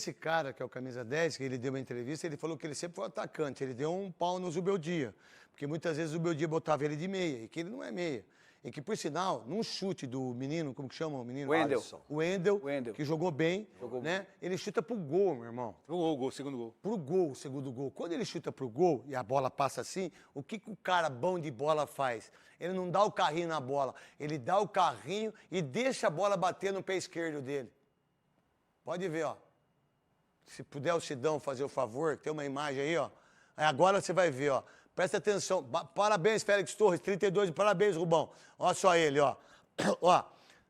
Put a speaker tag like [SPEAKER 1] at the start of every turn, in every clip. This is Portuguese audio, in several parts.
[SPEAKER 1] Esse cara, que é o camisa 10, que ele deu uma entrevista, ele falou que ele sempre foi atacante, ele deu um pau no Zubeldia, porque muitas vezes o Zubeldia botava ele de meia, e que ele não é meia. E que, por sinal, num chute do menino, como que chama o menino?
[SPEAKER 2] Wendel.
[SPEAKER 1] O Wendel, que jogou bem, né? Ele chuta pro gol, meu irmão.
[SPEAKER 2] Pro gol, segundo gol.
[SPEAKER 1] Pro gol, segundo gol. Quando ele chuta pro gol e a bola passa assim, o que o cara bom de bola faz? Ele não dá o carrinho na bola, ele dá o carrinho e deixa a bola bater no pé esquerdo dele. Pode ver, ó. Se puder o Sidão fazer o favor, tem uma imagem aí, ó. Aí agora você vai ver, ó. Presta atenção. Parabéns, Félix Torres, 32, parabéns, Rubão. Olha só ele, ó.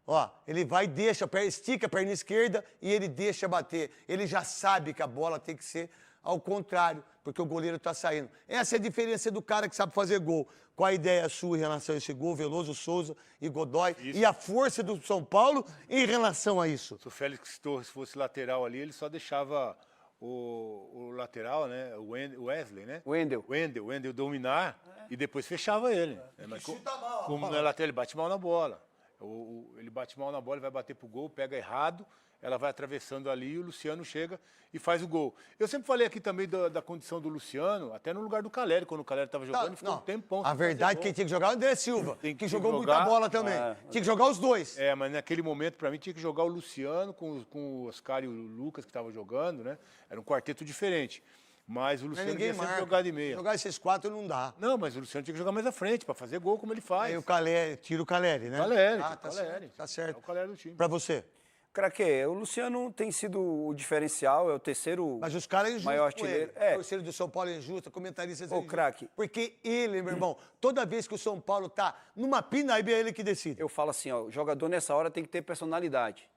[SPEAKER 1] Ó, ele vai e deixa, estica a perna esquerda e ele deixa bater. Ele já sabe que a bola tem que ser ao contrário, porque o goleiro tá saindo. Essa é a diferença do cara que sabe fazer gol. Qual a ideia sua em relação a esse gol, Veloso, Souza e Godoy? Isso. E a força do São Paulo em relação a isso?
[SPEAKER 2] Se o Félix Torres fosse lateral ali, ele só deixava o lateral, né? O Wesley, né? Wendel dominar e depois fechava ele. Mas chuta mal. Como não é lateral, ele bate mal na bola. Ele bate mal na bola, ele vai bater pro gol, pega errado, ela vai atravessando ali e o Luciano chega e faz o gol. Eu sempre falei aqui também da condição do Luciano, até no lugar do Caleri, quando o Caleri estava jogando, ele ficou um tempão.
[SPEAKER 1] A verdade é que quem tinha que jogar é o André Silva, que jogou muita bola também. Tinha que jogar os dois.
[SPEAKER 2] Mas naquele momento, para mim, tinha que jogar o Luciano com o Oscar e o Lucas, que estavam jogando, né? Era um quarteto diferente. Mas o Luciano tinha sempre jogar de meia.
[SPEAKER 1] Jogar esses quatro não dá.
[SPEAKER 2] Não, mas o Luciano tinha que jogar mais à frente, para fazer gol como ele faz.
[SPEAKER 1] Aí o Caleri, tira o Caleri, né? Tá certo.
[SPEAKER 2] É o Caleri do time.
[SPEAKER 1] Pra você?
[SPEAKER 3] Craque, o Luciano tem sido o diferencial, é o terceiro
[SPEAKER 1] Mas os caras
[SPEAKER 3] maior
[SPEAKER 1] injustos
[SPEAKER 3] artilheiro.
[SPEAKER 1] O torcedor do São Paulo é injusto, comentaristas
[SPEAKER 3] Ô, craque.
[SPEAKER 1] Porque ele, meu irmão, toda vez que o São Paulo tá numa pinaíba, é ele que decide.
[SPEAKER 3] Eu falo assim, ó, o jogador nessa hora tem que ter personalidade.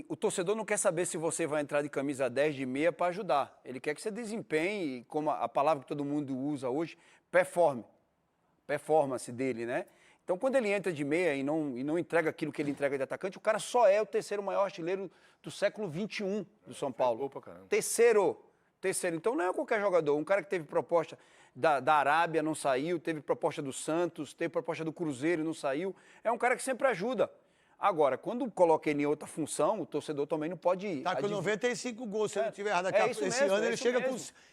[SPEAKER 3] O torcedor não quer saber se você vai entrar de camisa 10, de meia para ajudar. Ele quer que você desempenhe, como a palavra que todo mundo usa hoje, performance dele, né? Então, quando ele entra de meia e não entrega aquilo que ele entrega de atacante, o cara só é o terceiro maior artilheiro do século XXI do São Paulo.
[SPEAKER 2] Opa, caramba.
[SPEAKER 3] Terceiro. Então, não é qualquer jogador. Um cara que teve proposta da Arábia, não saiu, teve proposta do Santos, teve proposta do Cruzeiro, não saiu. É um cara que sempre ajuda. Agora, quando coloca ele em outra função, o torcedor também não pode...
[SPEAKER 1] Tá com 95 gols, se eu não estiver errado.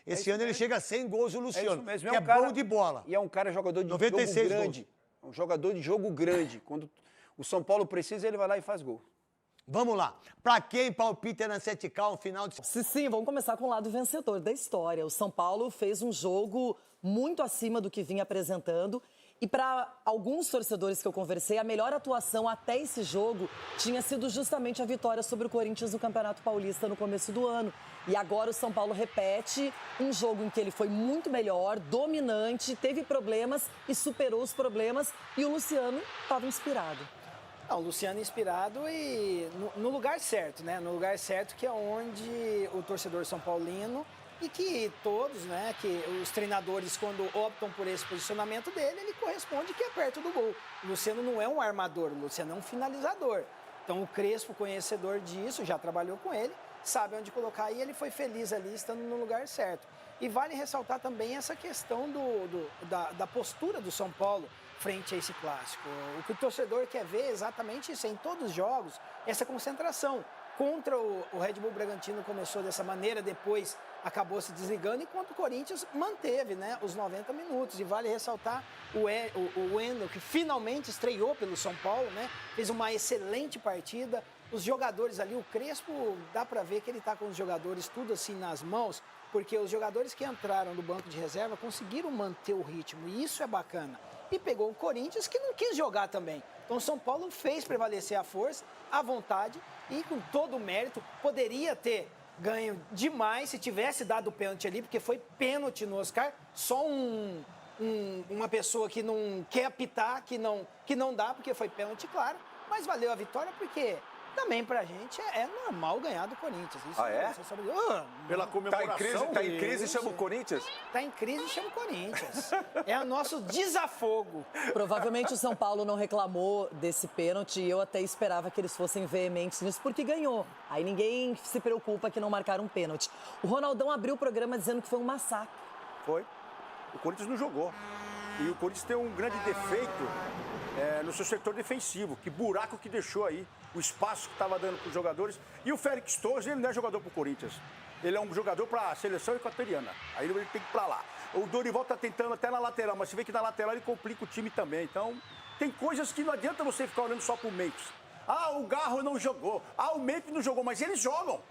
[SPEAKER 1] Esse ano ele chega a 100 gols, o Luciano,
[SPEAKER 3] é isso mesmo.
[SPEAKER 1] que é bom de bola.
[SPEAKER 3] E é um cara jogador de
[SPEAKER 1] 96
[SPEAKER 3] jogo grande.
[SPEAKER 1] Gols.
[SPEAKER 3] Um jogador de jogo grande. Quando o São Paulo precisa, ele vai lá e faz gol.
[SPEAKER 1] Vamos lá. Pra quem palpita na 7K um final de...
[SPEAKER 4] Sim, vamos começar com o lado vencedor da história. O São Paulo fez um jogo muito acima do que vinha apresentando. E para alguns torcedores que eu conversei, a melhor atuação até esse jogo tinha sido justamente a vitória sobre o Corinthians no Campeonato Paulista no começo do ano. E agora o São Paulo repete um jogo em que ele foi muito melhor, dominante, teve problemas e superou os problemas. E o Luciano estava inspirado.
[SPEAKER 5] Não, o Luciano inspirado e no lugar certo, né? No lugar certo, que é onde o torcedor são paulino e que todos, né, que os treinadores, quando optam por esse posicionamento dele, ele corresponde que é perto do gol. O Luciano não é um armador, o Luciano é um finalizador. Então o Crespo, conhecedor disso, já trabalhou com ele, sabe onde colocar e ele foi feliz ali, estando no lugar certo. E vale ressaltar também essa questão da postura do São Paulo frente a esse clássico. O que o torcedor quer ver é exatamente isso, em todos os jogos, essa concentração. Contra o Red Bull Bragantino começou dessa maneira, depois acabou se desligando, enquanto o Corinthians manteve, né, os 90 minutos. E vale ressaltar o Wendel, que finalmente estreou pelo São Paulo, né, fez uma excelente partida. Os jogadores ali, o Crespo, dá para ver que ele está com os jogadores tudo assim nas mãos, porque os jogadores que entraram do banco de reserva conseguiram manter o ritmo, e isso é bacana. E pegou o Corinthians, que não quis jogar também. Então o São Paulo fez prevalecer a força, a vontade, e com todo o mérito, poderia ter ganho demais se tivesse dado o pênalti ali, porque foi pênalti no Oscar, só uma pessoa que não quer apitar, que não dá, porque foi pênalti, claro, mas valeu a vitória, porque também pra gente é normal ganhar do Corinthians. Isso
[SPEAKER 6] Pela comemoração. Tá em crise, chama o Corinthians?
[SPEAKER 5] Tá em crise, chama o Corinthians. É o nosso desafogo.
[SPEAKER 4] Provavelmente o São Paulo não reclamou desse pênalti e eu até esperava que eles fossem veementes nisso, porque ganhou. Aí ninguém se preocupa que não marcaram um pênalti. O Ronaldão abriu o programa dizendo que foi um massacre.
[SPEAKER 6] Foi. O Corinthians não jogou. E o Corinthians tem um grande defeito no seu setor defensivo. Que buraco que deixou aí, o espaço que estava dando para os jogadores. E o Félix Torres, ele não é jogador para o Corinthians. Ele é um jogador para a seleção equatoriana. Aí ele tem que ir para lá. O Dorival está tentando até na lateral, mas você vê que na lateral ele complica o time também. Então, tem coisas que não adianta você ficar olhando só para o Memphis. Ah, o Garro não jogou. Ah, o Memphis não jogou, mas eles jogam.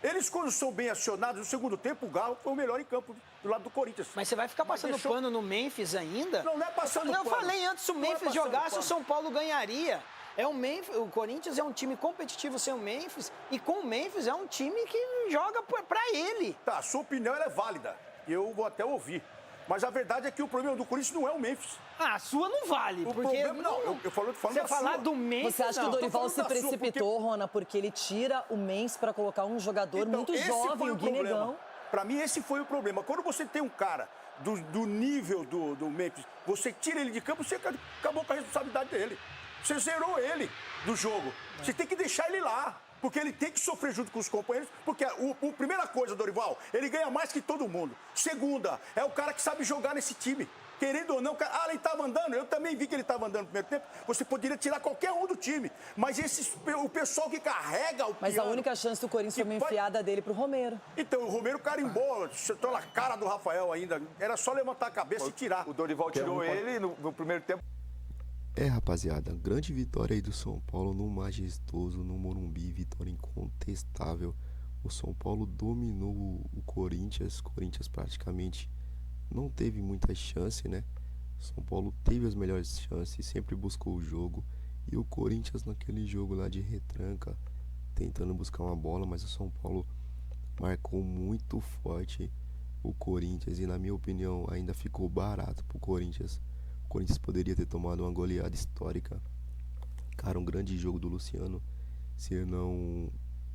[SPEAKER 6] Eles, quando são bem acionados, no segundo tempo, o Garro foi o melhor em campo do lado do Corinthians.
[SPEAKER 5] Mas você vai ficar passando pano no Memphis ainda?
[SPEAKER 6] Não é passando pano.
[SPEAKER 5] Eu falei antes, se o Memphis jogasse, o São Paulo ganharia. O Corinthians é um time competitivo sem o Memphis, e com o Memphis é um time que joga pra ele.
[SPEAKER 6] Tá, a sua opinião ela é válida, eu vou até ouvir. Mas a verdade é que o problema do Corinthians não é o Memphis.
[SPEAKER 5] Ah, a sua não vale.
[SPEAKER 6] O
[SPEAKER 5] porque
[SPEAKER 6] problema, não, eu falo
[SPEAKER 5] você falar
[SPEAKER 6] sua.
[SPEAKER 5] do Memphis,
[SPEAKER 4] você acha que o Dorival se
[SPEAKER 6] precipitou,
[SPEAKER 4] precipitou, Rona, porque ele tira o Memphis para colocar um jogador
[SPEAKER 6] Então,
[SPEAKER 4] muito
[SPEAKER 6] esse
[SPEAKER 4] jovem,
[SPEAKER 6] foi
[SPEAKER 4] o Guinegão?
[SPEAKER 6] Para mim, esse foi o problema. Quando você tem um cara do nível do Memphis, você tira ele de campo, você acabou com a responsabilidade dele. Você zerou ele do jogo. Você tem que deixar ele lá. Porque ele tem que sofrer junto com os companheiros. Porque a primeira coisa, Dorival, ele ganha mais que todo mundo. Segunda, é o cara que sabe jogar nesse time. Querendo ou não, ele estava andando, eu também vi que ele estava andando no primeiro tempo. Você poderia tirar qualquer um do time. Mas o pessoal que carrega o
[SPEAKER 4] Mas
[SPEAKER 6] piano,
[SPEAKER 4] a única chance do Corinthians foi uma enfiada dele pro Romero.
[SPEAKER 6] Então, o Romero carimbou, chutou na cara do Rafael ainda. Era só levantar a cabeça e tirar.
[SPEAKER 7] O Dorival tirou ele no primeiro tempo.
[SPEAKER 8] Rapaziada, grande vitória aí do São Paulo no Majestoso, no Morumbi, vitória incontestável. O São Paulo dominou o Corinthians praticamente não teve muita chance, né? O São Paulo teve as melhores chances, sempre buscou o jogo. E o Corinthians naquele jogo lá de retranca, tentando buscar uma bola, mas o São Paulo marcou muito forte o Corinthians e, na minha opinião, ainda ficou barato pro Corinthians. O Corinthians poderia ter tomado uma goleada histórica. Cara, um grande jogo do Luciano, se não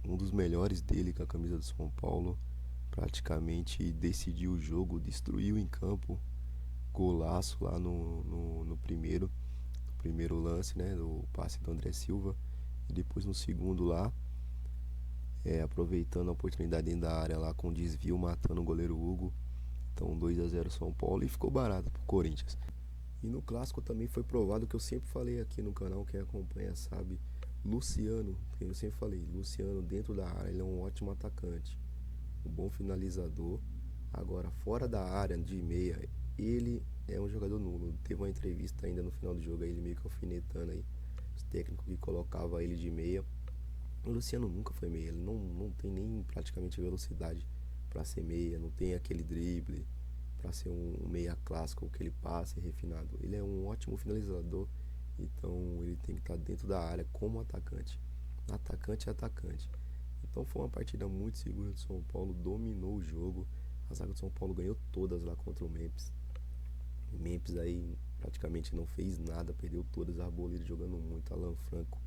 [SPEAKER 8] um dos melhores dele com a camisa do São Paulo. Praticamente decidiu o jogo, destruiu em campo. Golaço lá no primeiro lance, né, do passe do André Silva. E depois no segundo lá, aproveitando a oportunidade dentro da área lá com desvio, matando o goleiro Hugo. Então 2-0 São Paulo e ficou barato pro Corinthians. E no clássico também foi provado que eu sempre falei aqui no canal, quem acompanha sabe, Luciano, eu sempre falei, Luciano dentro da área, ele é um ótimo atacante, um bom finalizador. Agora fora da área de meia, ele é um jogador nulo. Teve uma entrevista ainda no final do jogo, ele meio que alfinetando aí os técnicos que colocava ele de meia. O Luciano nunca foi meia, ele não tem nem praticamente velocidade para ser meia, não tem aquele drible para ser um meia clássico, que ele passe refinado. Ele é um ótimo finalizador, então ele tem que estar dentro da área como atacante. Atacante é atacante. Então foi uma partida muito segura do São Paulo, dominou o jogo. A zaga do São Paulo ganhou todas lá contra o Memphis. O Memphis aí praticamente não fez nada, perdeu todas. Arboleda jogando muito, Alan Franco.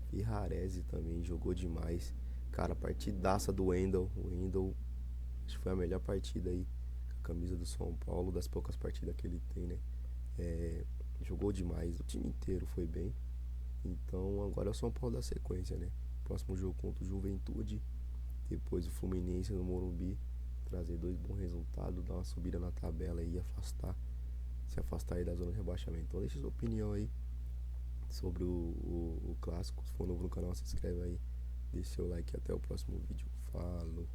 [SPEAKER 8] Ferrarese também jogou demais. Cara, partidaça do Wendel. O Wendel, acho que foi a melhor partida aí, com a camisa do São Paulo, das poucas partidas que ele tem, né? Jogou demais, o time inteiro foi bem. Então agora é o São Paulo da sequência, né? Próximo jogo contra o Juventude, depois o Fluminense no Morumbi, trazer 2 bons resultados, dar uma subida na tabela e se afastar aí da zona de rebaixamento. Então deixa sua opinião aí sobre o clássico. Se for novo no canal, se inscreve aí, deixa seu like e até o próximo vídeo. Falou!